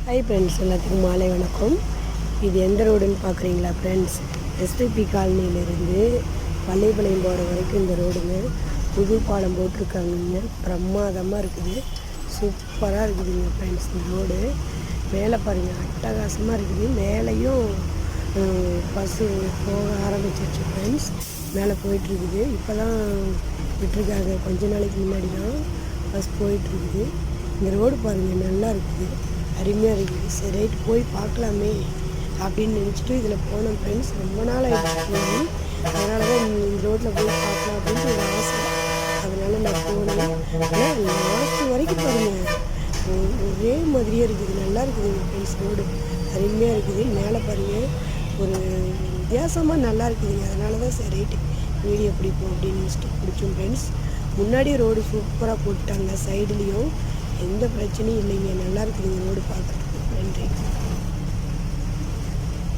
Hi friends, எல்லாத்துக்கும் மாலை வணக்கம். இது எந்த ரோடுன்னு பார்க்குறீங்களா ஃப்ரெண்ட்ஸ்? எஸ்பிபி காலனியிலேருந்து பள்ளிப்பாளையம் போகிற வரைக்கும் இந்த ரோடுங்க. புது பாலம் போட்டிருக்காங்கங்க. பிரமாதமாக இருக்குது, சூப்பராக இருக்குதுங்க ஃப்ரெண்ட்ஸ். இந்த ரோடு மேலே பாருங்கள், அட்டகாசமாக இருக்குது. மேலேயும் பஸ்ஸு போக ஆரம்பிச்சிருச்சு ஃப்ரெண்ட்ஸ். மேலே போயிட்டுருக்குது. இப்போ தான் விட்டுருக்காங்க, கொஞ்ச நாளைக்கு முன்னாடி தான் பஸ் போயிட்டுருக்குது. இந்த ரோடு பாருங்கள், நல்லா இருக்குது, அருமையாக இருக்குது. சரி, ரைட்டு போய் பார்க்கலாமே அப்படின்னு நினச்சிட்டு இதில் போனோம் ஃப்ரெண்ட்ஸ். ரொம்ப நாள் ஆகிடுச்சு, அதனால தான் இந்த ரோட்டில் போய் பார்க்கலாம் அப்படின்ட்டு ஒரு ஆசை. அதனால் நான் போனேன். ஆனால் லாஸ்ட்டு வரைக்கும் பாருங்கள், ஒரே மாதிரியே இருக்குது, நல்லா இருக்குதுங்க ஃப்ரெண்ட்ஸ். ரோடு அருமையாக இருக்குது. மேலே பாருங்கள், ஒரு வித்தியாசமாக நல்லா இருக்குதுங்க. அதனால தான் சரி ரைட்டு வீடியோ பிடிப்போம் அப்படின்னு நினச்சிட்டு பிடிச்சோம் ஃப்ரெண்ட்ஸ். முன்னாடி ரோடு சூப்பராக போட்டாங்க, சைடுலேயும் எந்த பிரச்சனையும் இல்லைங்க. நல்லா இருக்குதுங்க ரோடு பார்க்குறதுக்கு. நன்றி.